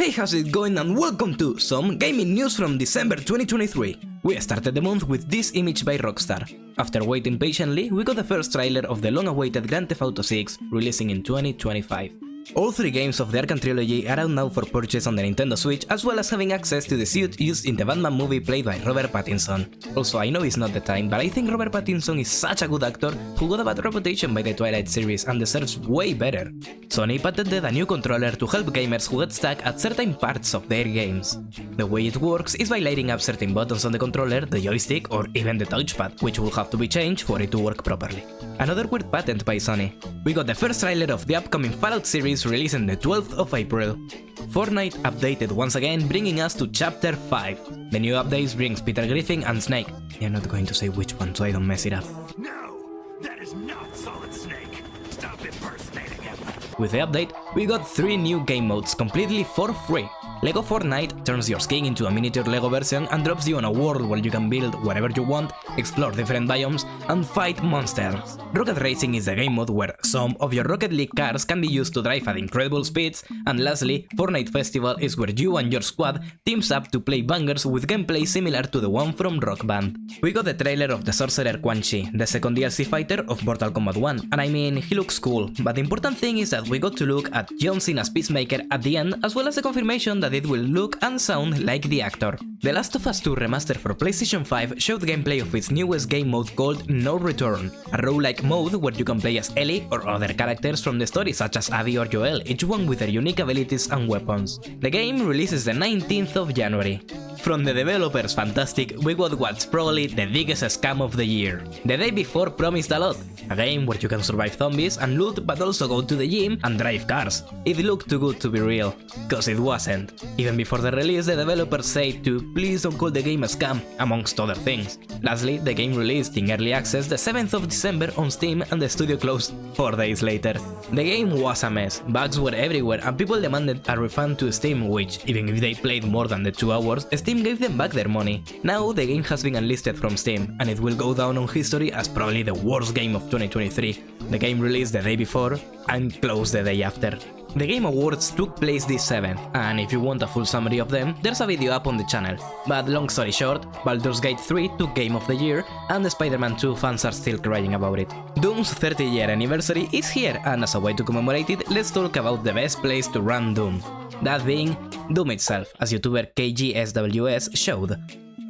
Hey, how's it going, and welcome to some gaming news from December 2023. We started the month with this image by Rockstar. After waiting patiently, we got the first trailer of the long-awaited Grand Theft Auto 6 releasing in 2025. All three games of the Arkham trilogy are out now for purchase on the Nintendo Switch, as well as having access to the suit used in the Batman movie played by Robert Pattinson. Also, I know it's not the time, but I think Robert Pattinson is such a good actor who got a bad reputation by the Twilight series and deserves way better. Sony patented a new controller to help gamers who get stuck at certain parts of their games. The way it works is by lighting up certain buttons on the controller, the joystick, or even the touchpad, which will have to be changed for it to work properly. Another weird patent by Sony. We got the first trailer of the upcoming Fallout series releasing the 12th of April. Fortnite updated once again, bringing us to Chapter 5. The new updates brings Peter Griffin and Snake. I'm not going to say which one so I don't mess it up. No, that is not Solid Snake. Stop impersonating him. With the update, we got 3 new game modes completely for free. LEGO Fortnite turns your skin into a miniature LEGO version and drops you on a world where you can build whatever you want, explore different biomes, and fight monsters. Rocket Racing is the game mode where some of your Rocket League cars can be used to drive at incredible speeds, and lastly, Fortnite Festival is where you and your squad teams up to play bangers with gameplay similar to the one from Rock Band. We got the trailer of the Sorcerer Quan Chi, the second DLC fighter of Mortal Kombat 1, and I mean, he looks cool, but the important thing is that we got to look at John Cena's Peacemaker at the end, as well as the confirmation that it will look and sound like the actor. The Last of Us 2 remaster for PlayStation 5 showed gameplay of its newest game mode called No Return, a roguelike mode where you can play as Ellie or other characters from the story such as Abby or Joel, each one with their unique abilities and weapons. The game releases the 19th of January. From the developers Fantastic, we got what's probably the biggest scam of the year. The Day Before promised a lot, a game where you can survive zombies and loot but also go to the gym and drive cars. It looked too good to be real, cause it wasn't. Even before the release, the developers said to please don't call the game a scam, amongst other things. Lastly, the game released in early access the 7th of December on Steam and the studio closed 4 days later. The game was a mess, bugs were everywhere and people demanded a refund to Steam, which, even if they played more than the 2 hours, Steam gave them back their money. Now the game has been unlisted from Steam, and it will go down on history as probably the worst game of 2023. The game released the day before and closed the day after. The Game Awards took place this 7th, and if you want a full summary of them, there's a video up on the channel. But long story short, Baldur's Gate 3 took Game of the Year, and the Spider-Man 2 fans are still crying about it. Doom's 30-year anniversary is here, and as a way to commemorate it, let's talk about the best place to run Doom. That being, Doom itself, as YouTuber KGSWS showed.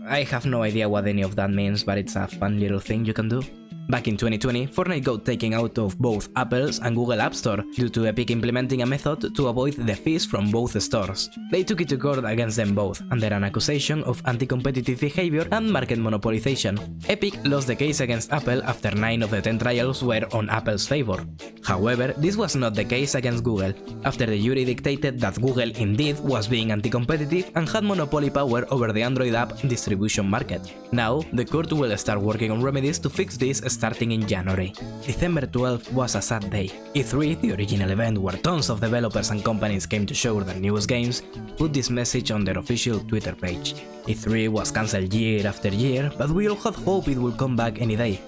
I have no idea what any of that means, but it's a fun little thing you can do. Back in 2020, Fortnite got taken out of both Apple's and Google App Store due to Epic implementing a method to avoid the fees from both stores. They took it to court against them both, under an accusation of anti-competitive behavior and market monopolization. Epic lost the case against Apple after 9 of the 10 trials were on Apple's favor. However, this was not the case against Google, after the jury dictated that Google indeed was being anti-competitive and had monopoly power over the Android app distribution market. Now, the court will start working on remedies to fix this starting in January. December 12th was a sad day. E3, the original event where tons of developers and companies came to show their newest games, put this message on their official Twitter page. E3 was cancelled year after year, but we all had hope it would come back any day.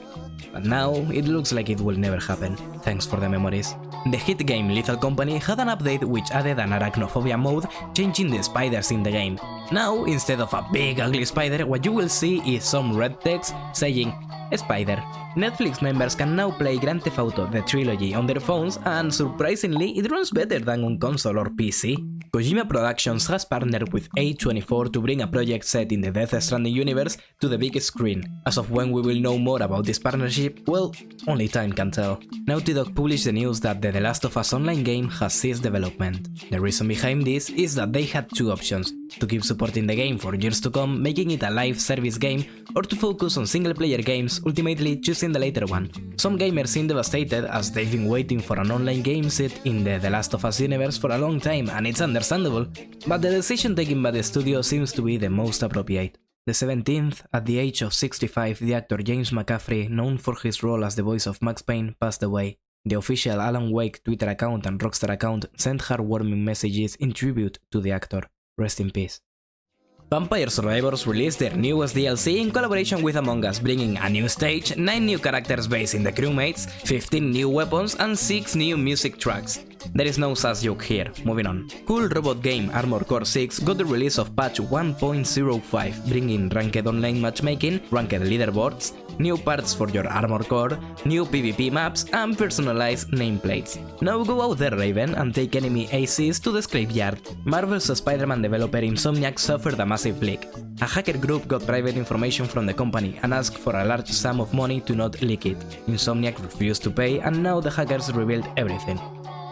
But now, it looks like it will never happen. Thanks for the memories. The hit game Lethal Company had an update which added an arachnophobia mode, changing the spiders in the game. Now, instead of a big ugly spider, what you will see is some red text saying Spider. Netflix members can now play Grand Theft Auto the trilogy on their phones, and surprisingly it runs better than on console or PC. Kojima Productions has partnered with A24 to bring a project set in the Death Stranding universe to the big screen. As of when we will know more about this partnership, well, only time can tell. Naughty Dog published the news that the Last of Us online game has ceased development. The reason behind this is that they had 2 options: to keep supporting the game for years to come, making it a live service game, or to focus on single-player games, ultimately choosing the later one. Some gamers seem devastated as they've been waiting for an online game set in the Last of Us universe for a long time, and it's understandable, but the decision taken by the studio seems to be the most appropriate. The 17th, at the age of 65, the actor James McCaffrey, known for his role as the voice of Max Payne, passed away. The official Alan Wake Twitter account and Rockstar account sent heartwarming messages in tribute to the actor. Rest in peace. Vampire Survivors released their newest DLC in collaboration with Among Us, bringing a new stage, 9 new characters based in the crewmates, 15 new weapons, and 6 new music tracks. There is no sass joke here, moving on. Cool robot game Armored Core 6 got the release of patch 1.05, bringing ranked online matchmaking, ranked leaderboards, new parts for your Armored Core, new PvP maps, and personalized nameplates. Now go out there, Raven, and take enemy ACs to the scrapyard. Marvel's Spider-Man developer Insomniac suffered a massive leak. A hacker group got private information from the company and asked for a large sum of money to not leak it. Insomniac refused to pay, and now the hackers revealed everything.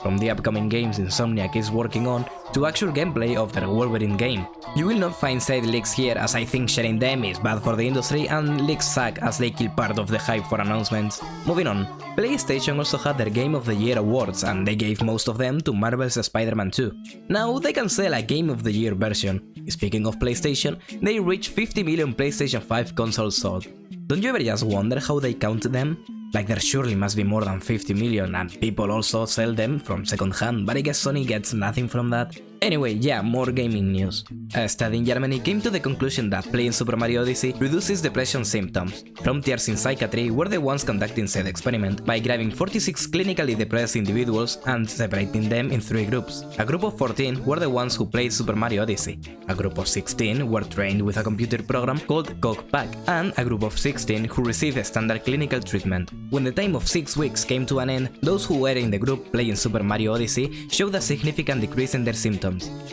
From the upcoming games Insomniac is working on to actual gameplay of their Wolverine game. You will not find side leaks here, as I think sharing them is bad for the industry and leaks suck as they kill part of the hype for announcements. Moving on, PlayStation also had their Game of the Year awards, and they gave most of them to Marvel's Spider-Man 2. Now they can sell a Game of the Year version. Speaking of PlayStation, they reached 50 million PlayStation 5 consoles sold. Don't you ever just wonder how they count them? Like there surely must be more than 50 million, and people also sell them from second hand, but I guess Sony gets nothing from that. Anyway, yeah, more gaming news. A study in Germany came to the conclusion that playing Super Mario Odyssey reduces depression symptoms. Frontiers in Psychiatry were the ones conducting said experiment by grabbing 46 clinically depressed individuals and separating them in 3 groups. A group of 14 were the ones who played Super Mario Odyssey, a group of 16 were trained with a computer program called CogPack, and a group of 16 who received a standard clinical treatment. When the time of 6 weeks came to an end, those who were in the group playing Super Mario Odyssey showed a significant decrease in their symptoms.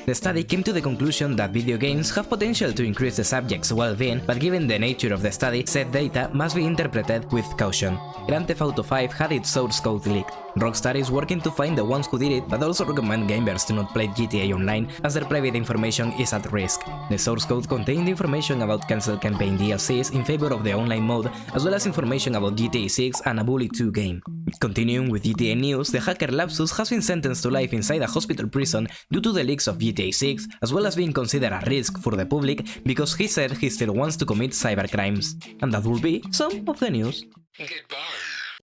The study came to the conclusion that video games have potential to increase the subject's well-being, but given the nature of the study, said data must be interpreted with caution. Grand Theft Auto 5 had its source code leaked. Rockstar is working to find the ones who did it, but also recommend gamers to not play GTA Online as their private information is at risk. The source code contained information about cancelled campaign DLCs in favor of the online mode, as well as information about GTA 6 and a Bully 2 game. Continuing with GTA news, the hacker Lapsus has been sentenced to life inside a hospital prison due to the leaks of GTA 6, as well as being considered a risk for the public because he said he still wants to commit cybercrimes. And that will be some of the news. Goodbye.